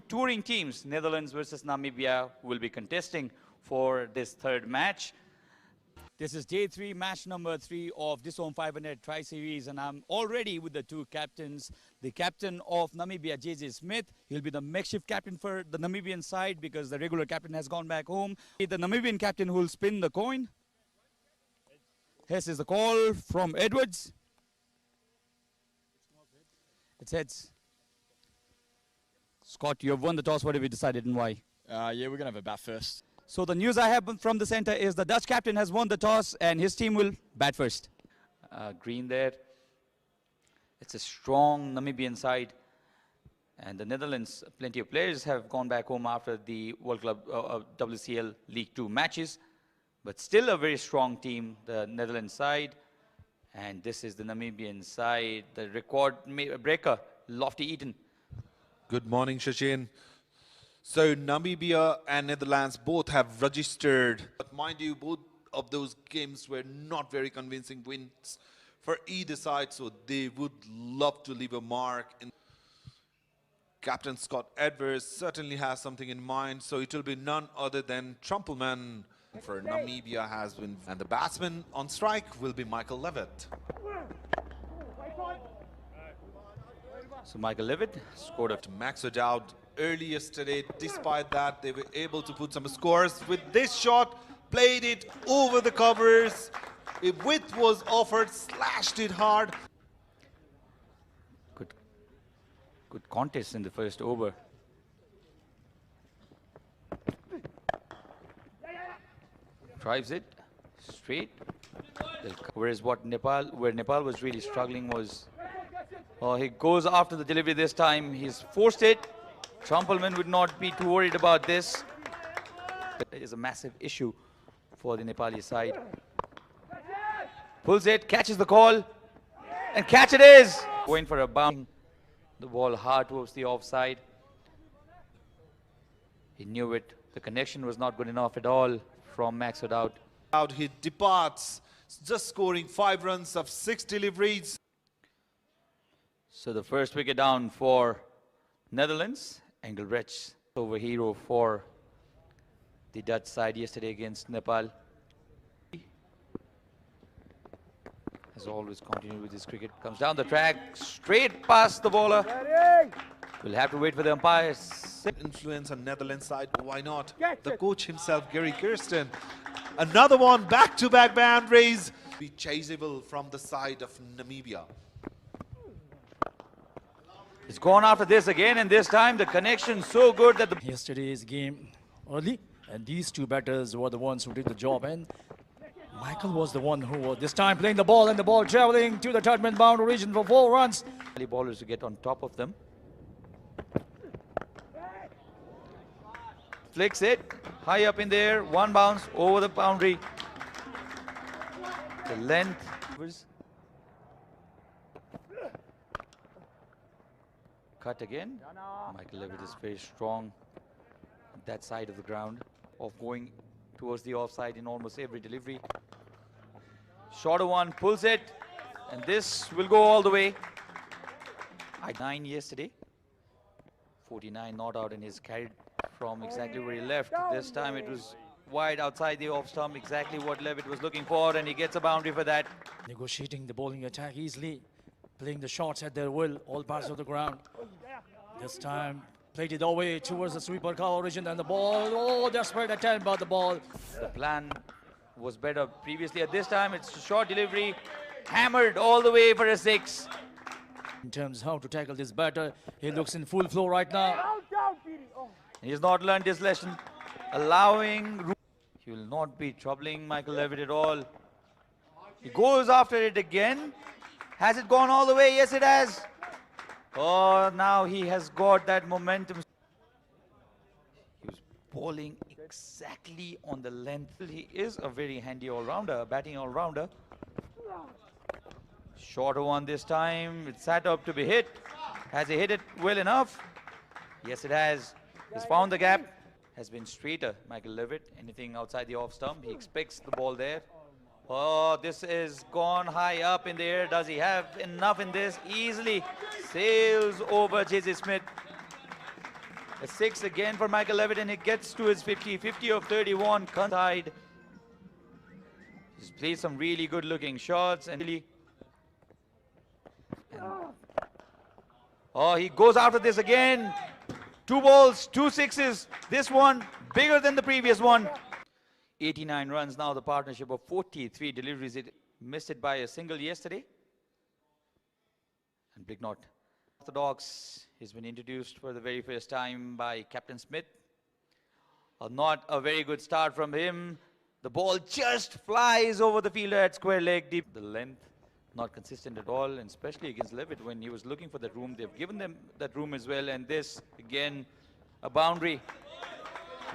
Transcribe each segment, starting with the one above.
touring teams, Netherlands versus Namibia, will be contesting for this third match. This is day 3, match number 3 of this Home 500 Tri-Series, and I'm already with the two captains. The captain of Namibia, JJ Smith, he'll be the makeshift captain for the Namibian side because the regular captain has gone back home. The Namibian captain who will spin the coin. This is the call from Edwards. It's heads. Scott, you have won the toss. What have you decided and why? Yeah, we're going to have a bat first. So the news I have from the center is the Dutch captain has won the toss and his team will bat first. Green there. It's a strong Namibian side. And the Netherlands, plenty of players have gone back home after the World Club WCL League 2 matches. But still a very strong team, the Netherlands side. And this is the Namibian side, the record breaker, Lofty Eaton. Good morning, Shashin. So Namibia and Netherlands both have registered. But mind you, both of those games were not very convincing wins for either side. So they would love to leave a mark. Captain Scott Edwards certainly has something in mind. So it will be none other than Trumpelman for Namibia has been. And the batsman on strike will be Michael Levitt. So Michael Levitt scored a Max O'Dowd early yesterday. Despite that, they were able to put some scores. With this shot, played it over the covers. A width was offered, slashed it hard. Good contest in the first over. Drives it straight. Whereas where Nepal was really struggling was, he goes after the delivery this time. He's forced it. Trumpelman would not be too worried about this. It is a massive issue for the Nepali side. Pulls it, catches the call, and catch it is! Going for a bounce. The ball hard towards the offside. He knew it. The connection was not good enough at all from Max O'Dowd. He departs, just scoring 5 runs of 6 deliveries. So the first wicket down for Netherlands. Engelbrecht over hero for the Dutch side yesterday against Nepal. Has always continued with his cricket. Comes down the track, straight past the bowler. We'll have to wait for the umpires. Influence on Netherlands side, why not? The coach himself, Gary Kirsten. Another one, back-to-back boundaries. Be chaseable from the side of Namibia. It's gone after this again, and this time the connection so good that the... Yesterday's game early, and these two batters were the ones who did the job, and Michael was the one who was this time playing the ball, and the ball traveling to the third-man boundary region for 4 runs. Bowlers to get on top of them. Flicks it, high up in there, 1 bounce over the boundary. The length was... Cut again. Michael Levitt is very strong on that side of the ground, of going towards the offside in almost every delivery. Shorter one, pulls it, and this will go all the way. 9 yesterday, 49 not out, and he's carried from exactly where he left. This time it was wide outside the off stump, exactly what Levitt was looking for, and he gets a boundary for that. Negotiating the bowling attack easily, playing the shots at their will, all parts of the ground. This time, played it away towards the sweeper cover region, and the ball, desperate attempt by the ball. The plan was better previously. At this time, it's a short delivery, hammered all the way for a 6. In terms of how to tackle this batter, he looks in full flow right now. He's not learned his lesson, allowing... He will not be troubling Michael Levitt at all. He goes after it again. Has it gone all the way? Yes, it has. Oh, now he has got that momentum. He was bowling exactly on the length. He is a very handy all-rounder, batting all-rounder. Shorter one this time. It's sat up to be hit. Has he hit it well enough? Yes, it has. He's found the gap. Has been straighter, Michael Levitt. Anything outside the off stump, he expects the ball there. Oh, this is gone high up in the air. Does he have enough in this? Easily sails over JJ Smith. A 6 again for Michael Levitt, and it gets to his 50. 50 of 31. Side. He's played some really good looking shots and really. Oh, he goes after this again. 2 balls, 2 sixes. This one bigger than the previous one. 89 runs now, the partnership of 43 deliveries. It missed it by a single yesterday. And Blicknot. Orthodox, he's been introduced for the very first time by Captain Smith. Not a very good start from him. The ball just flies over the fielder at square leg deep. The length, not consistent at all, and especially against Levitt when he was looking for that room. They've given them that room as well, and this, again, a boundary.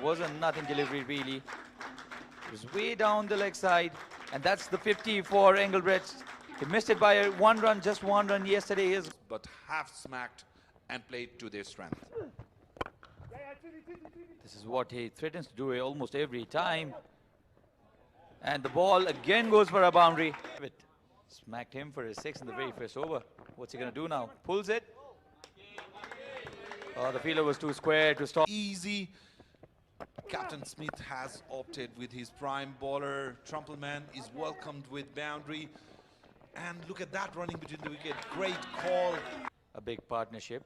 Wasn't nothing delivery really. It was way down the leg side, and that's the 50 for Engelbrecht. He missed it by 1 run, just 1 run yesterday. But have smacked and played to their strength. This is what he threatens to do almost every time. And the ball again goes for a boundary. Smacked him for his 6 in the very first over. What's he going to do now? Pulls it. Oh, the fielder was too square to stop. Easy. Captain Smith has opted with his prime bowler. Trumpelman is welcomed with boundary. And look at that running between the wicket. Great call. A big partnership.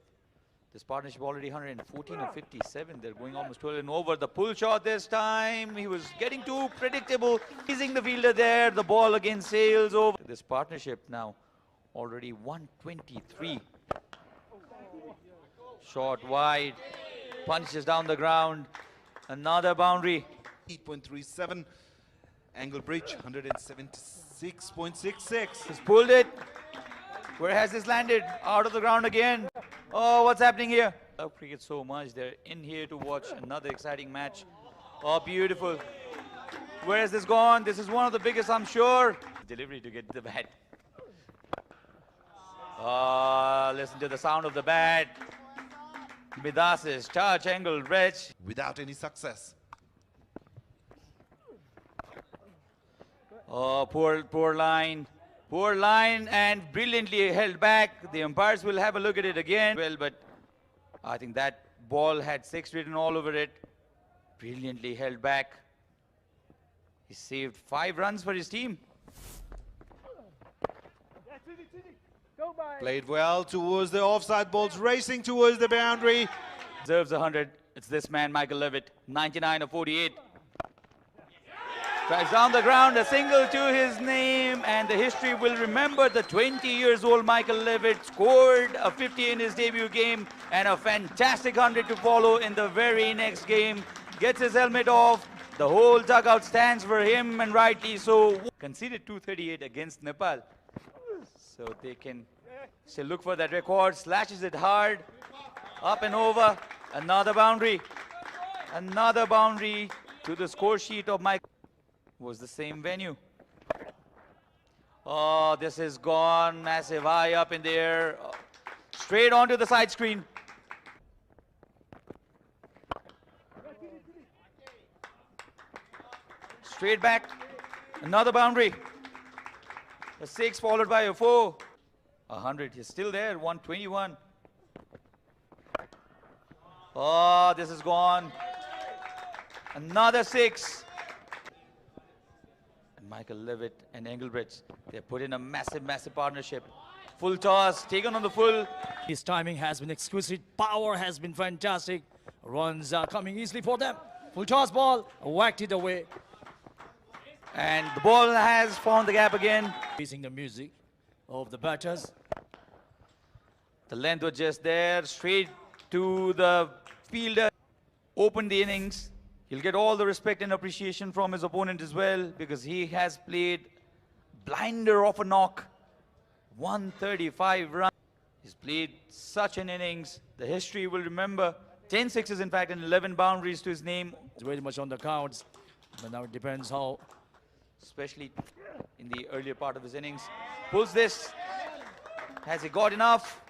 This partnership already 114 of 57. They're going almost 12 and over. The pull shot this time. He was getting too predictable. Teasing the fielder there. The ball again sails over. This partnership now already 123. Short wide. Punches down the ground. Another boundary. 8.37. Angle bridge 176.66. He's pulled it. Where has this landed? Out of the ground again. Oh, what's happening here? I love cricket so much. They're in here to watch another exciting match. Oh, beautiful. Where has this gone? This is one of the biggest, I'm sure. Delivery to get the bat. Oh, listen to the sound of the bat. Midas's touch, angle, bridge. Without any success. Oh, poor line. Poor line and brilliantly held back. The umpires will have a look at it again. Well, but I think that ball had 6 written all over it. Brilliantly held back. He saved 5 runs for his team. Played well towards the offside balls, racing towards the boundary. Deserves 100. It's this man, Michael Levitt, 99 of 48. Drives down the ground, a single to his name, and the history will remember the 20 years old Michael Levitt scored a 50 in his debut game and a fantastic 100 to follow in the very next game. Gets his helmet off, the whole dugout stands for him, and rightly so. Conceded 238 against Nepal, so they can still look for that record. Slashes it hard, up and over, another boundary to the score sheet of Michael. Was the same venue. Oh, this is gone. Massive high up in the air. Straight onto the side screen. Straight back. Another boundary. A 6 followed by a 4. 100. He's still there. 121. Oh, this is gone. Another 6. Michael Levitt and Engelbrecht, they put in a massive partnership. Full toss, taken on the full. His timing has been exquisite. Power has been fantastic. Runs are coming easily for them. Full toss ball, whacked it away. And the ball has found the gap again. Facing the music of the batters. The length was just there, straight to the fielder. Opened the innings. He'll get all the respect and appreciation from his opponent as well, because he has played blinder of a knock. 135 runs. He's played such an innings. The history will remember. 10 sixes, in fact, and 11 boundaries to his name. It's very much on the cards, but now it depends how. Especially in the earlier part of his innings. Pulls this. Has he got enough?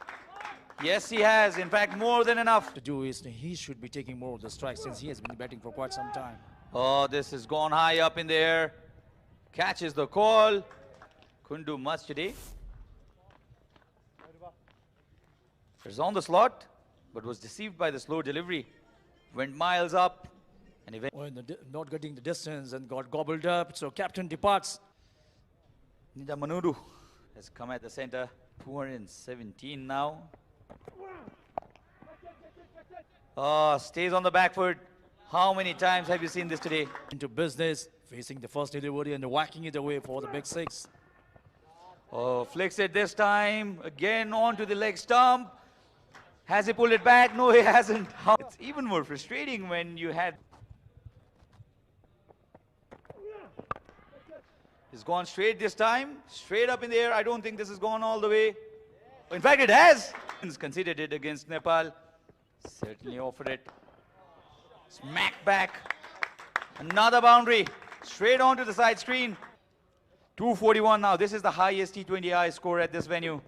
Yes, he has. In fact, more than enough. To do is he should be taking more of the strikes since he has been batting for quite some time. Oh, this has gone high up in the air. Catches the call. Couldn't do much today. It's on the slot, but was deceived by the slow delivery. went miles up, and not getting the distance and got gobbled up. So captain departs. Nida Manuru has come at the center. 217 now. Stays on the back foot. How many times have you seen this today? Into business, facing the first delivery and whacking it away for the big six. Flicks it this time. Again onto the leg stump. Has he pulled it back? No, he hasn't. It's even more frustrating when you had... It's gone straight this time. Straight up in the air. I don't think this has gone all the way. In fact, it has. Considered it against Nepal. Certainly offered it. Smack back. Another boundary. Straight onto the side screen. 241 now. This is the highest T20I score at this venue.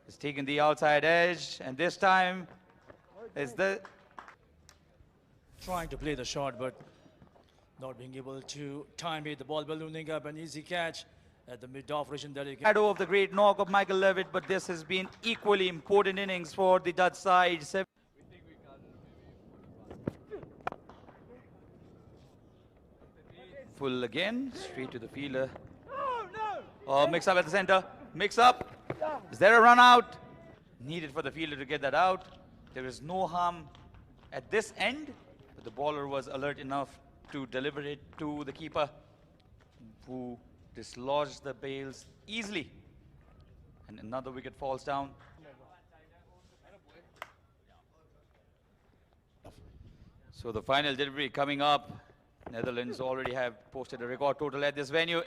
It's taken the outside edge, and this time is the... Trying to play the shot, but not being able to time it. The ball ballooning up, an easy catch at the mid-off region. Shadow of the great knock of Michael Levitt, but this has been equally important innings for the Dutch side. Full again, straight to the fielder. Mix up at the center. Mix up. Is there a run out? Needed for the fielder to get that out. There is no harm at this end, but the bowler was alert enough to deliver it to the keeper, who dislodged the bails easily. And another wicket falls down. So the final delivery coming up. Netherlands already have posted a record total at this venue.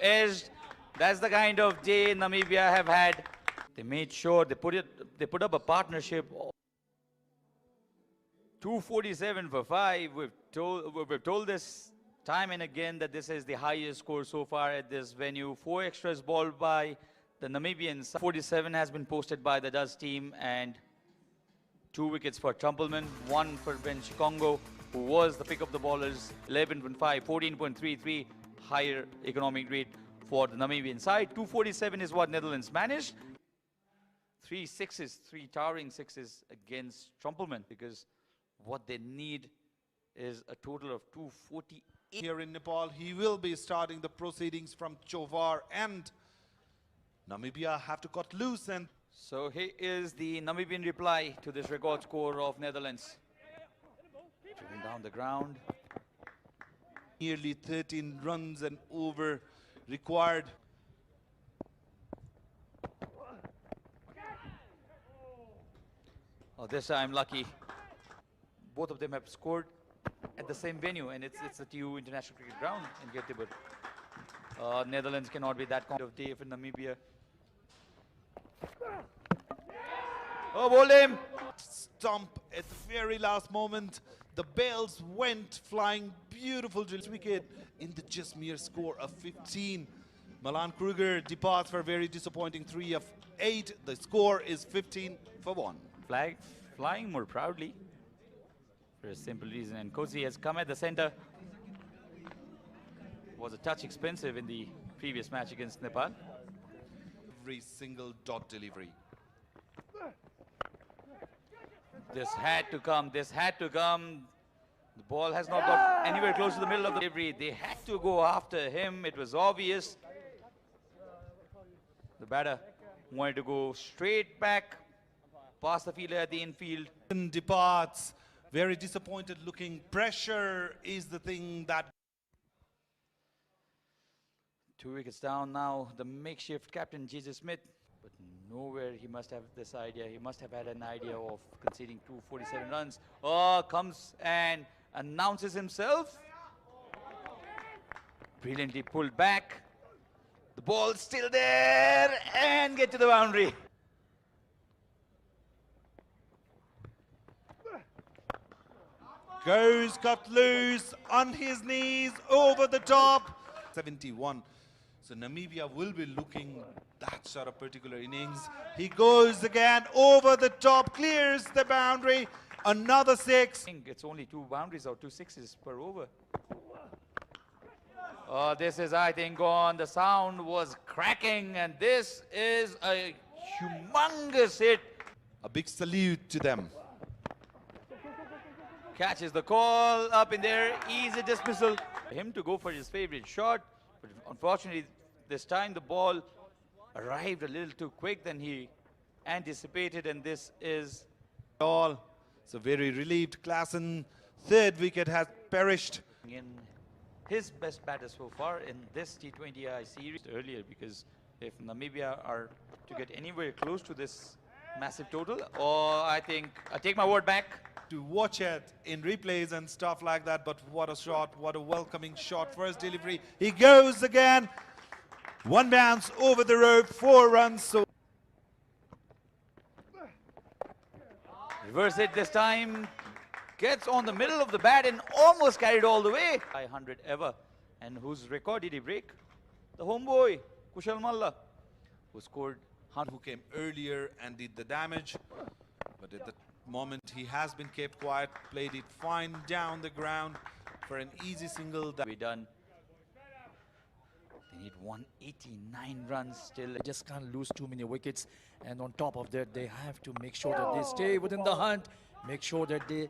That's the kind of day Namibia have had. They made sure they put up a partnership. 247 for 5. We've told this time and again that this is the highest score so far at this venue. 4 extras bowled by the Namibians. 47 has been posted by the Dutch team, and 2 wickets for Trumpelman, 1 for Ben Chikongo, who was the pick of the bowlers. 11.5, 14.33, higher economic rate for the Namibian side. 247 is what Netherlands managed. 3 sixes, 3 towering sixes against Trumpelman, because what they need is a total of 248. Here in Nepal, he will be starting the proceedings from Chovar, and Namibia have to cut loose. And so here is the Namibian reply to this record score of Netherlands. Driven down the ground. Nearly 13 runs and over required. This time lucky. Both of them have scored at the same venue, and it's the TU International Cricket Ground in Göteborg. Netherlands cannot be that kind of day for Namibia. Bowled him! Stump at the very last moment. The bails went flying. Beautiful wicket in the just mere score of 15. Milan Kruger departs for a very disappointing 3 of 8. The score is 15 for 1. Flag flying more proudly for a simple reason, and Kosi has come at the center. Was a touch expensive in the previous match against Nepal. Every single dot delivery. This had to come. This had to come. The ball has not got anywhere close to the middle of the delivery. They had to go after him. It was obvious. The batter wanted to go straight back past the fielder at the infield. Departs. Very disappointed looking. Pressure is the thing that... 2 wickets down now. The makeshift captain, Jesus Smith. But nowhere he must have this idea. He must have had an idea of conceding 247 runs. Comes and announces himself. Brilliantly pulled back. The ball's still there, and get to the boundary. Goes cut loose on his knees over the top. 71. So Namibia will be looking that sort of particular innings. He goes again over the top, clears the boundary. Another 6. I think it's only 2 boundaries or 2 sixes per over. This is, I think, gone. The sound was cracking, and this is a humongous hit. A big salute to them. Catches the call up in there. Easy dismissal. For him to go for his favorite shot. But unfortunately, this time the ball arrived a little too quick than he anticipated. And this is all. So very relieved. Klassen, third wicket has perished. in his best batter so far in this T20I series earlier, because if Namibia are to get anywhere close to this massive total, or I think I take my word back. To watch it in replays and stuff like that, but what a shot, what a welcoming shot. First delivery, he goes again. One bounce over the rope, 4 runs. So Reverse it this time. Gets on the middle of the bat and almost carried all the way. 500 ever. And whose record did he break? The homeboy, Kushal Malla, who scored 100. who came earlier and did the damage, but at the moment he has been kept quiet, played it fine down the ground for an easy single. That We done. They need 189 runs still. They just can't lose too many wickets, and on top of that they have to make sure that they stay within the hunt, make sure that they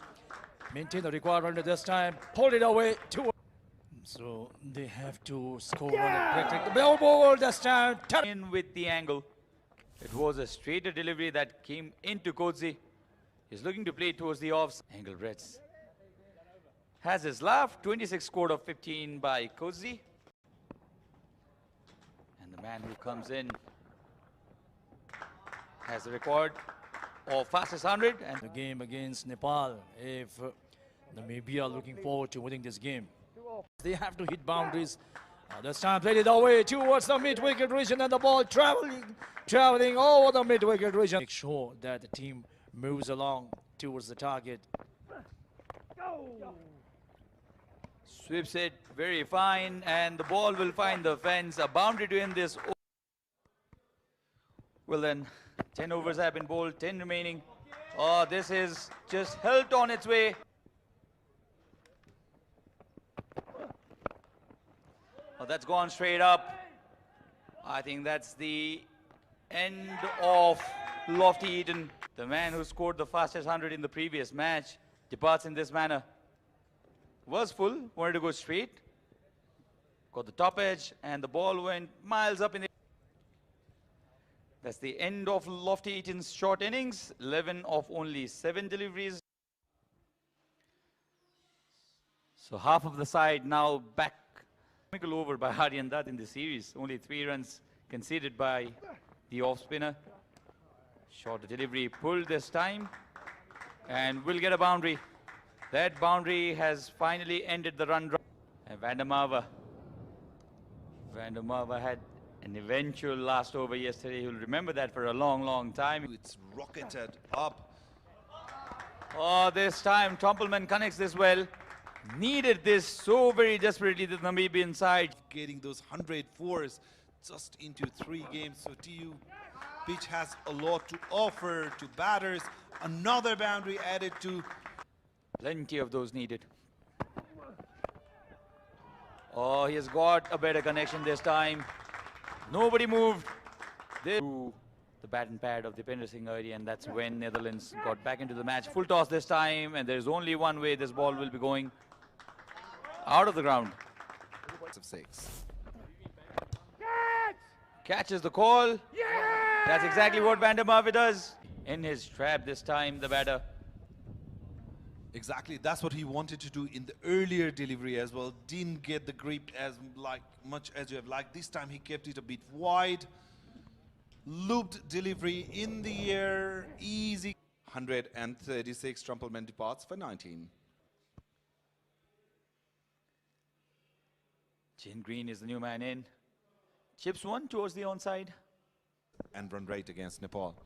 maintain the required run at this time, pull it away to. So they have to score one and protect the ball this time. In with the angle. It was a straighter delivery that came into Kodzi. He's looking to play towards the offs. Engelbrechts has his laugh. 26 scored of 15 by Kodzi. And the man who comes in has the record of fastest 100. And The game against Nepal, if Namibia are looking forward to winning this game, they have to hit boundaries. This time played it away towards the mid-wicket region, and the ball traveling over the mid-wicket region. Make sure that the team moves along towards the target. sweeps it very fine, and the ball will find the fence. A boundary to end this. Well then, 10 overs have been bowled, 10 remaining. Oh, this is just helped on its way. Oh, that's gone straight up. I think that's the end of Lofty Eaton. The man who scored the fastest 100 in the previous match departs in this manner. Was full, wanted to go straight. Got the top edge, and the ball went miles up in the... That's the end of Lofty Eaton's short innings. 11 of only 7 deliveries. So half of the side now back. Over by Haryan Dutt in the series. Only 3 runs conceded by the off-spinner. Short delivery pulled this time, and will get a boundary. That boundary has finally ended the run drive. And Vandermarve had an eventual last over yesterday. He'll remember that for a long, long time. it's rocketed up. Oh, this time Tompelman connects this well. Needed this so very desperately, the Namibian side. Getting those 104s just into 3 games. So TU pitch has a lot to offer to batters. Another boundary added to. Plenty of those needed. Oh, he has got a better connection this time. Nobody moved. To the bat and pad of Dipender Singh early, and that's when Netherlands got back into the match. Full toss this time, and there's only one way this ball will be going. Out of the ground. Of 6. Catches the call. That's exactly what Vandermarve does. In his trap this time, the batter. Exactly, that's what he wanted to do in the earlier delivery as well. Didn't get the grip as much as you have liked. This time he kept it a bit wide. Looped delivery in the air, easy. 136, Trumpelman departs for 19. Jane Green is the new man in. Chips one towards the onside. And run rate against Nepal.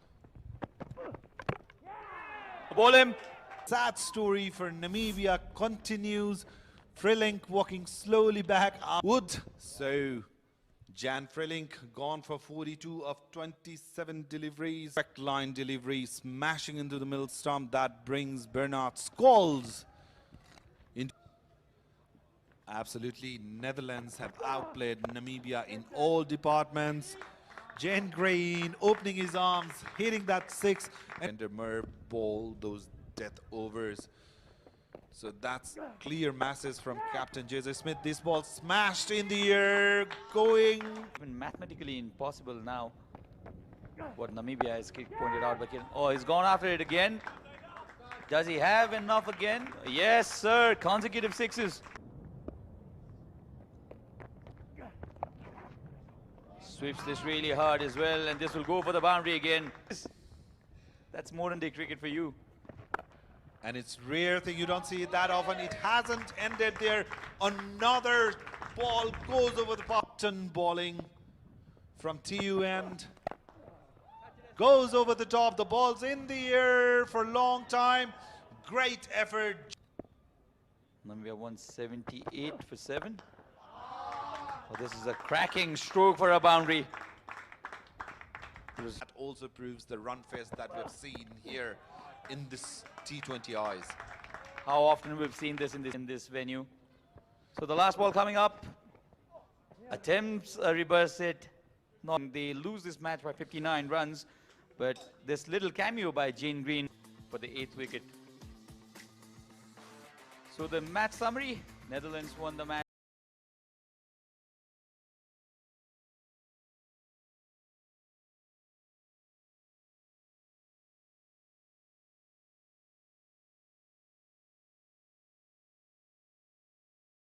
Ball him. Sad story for Namibia continues. Frelink walking slowly back. Wood. So Jan Frelink gone for 42 of 27 deliveries. Direct line delivery, smashing into the middle stump. That brings Bernard Scholes in. Absolutely, Netherlands have outplayed Namibia in all departments. Jane Green opening his arms, hitting that 6. And Mer ball those death overs. So that's clear message from Captain J.J. Smith. This ball smashed in the air, going. Even mathematically impossible now. What Namibia has pointed out. But oh, he's gone after it again. Does he have enough again? Yes, sir. Consecutive sixes. Sweeps this really hard as well, and this will go for the boundary again. That's modern day cricket for you. And it's rare thing, you don't see it that often. It hasn't ended there. Another ball goes over the button, bowling from TU end. Goes over the top, the ball's in the air for a long time. Great effort. Namibia 178 for 7. Oh, this is a cracking stroke for a boundary. That also proves the run fest that we've seen here in this T20 eyes. How often we've seen this in this venue. So the last ball coming up. Attempts a reverse hit. No, they lose this match by 59 runs. But this little cameo by Jane Green for the 8th wicket. So the match summary, Netherlands won the match.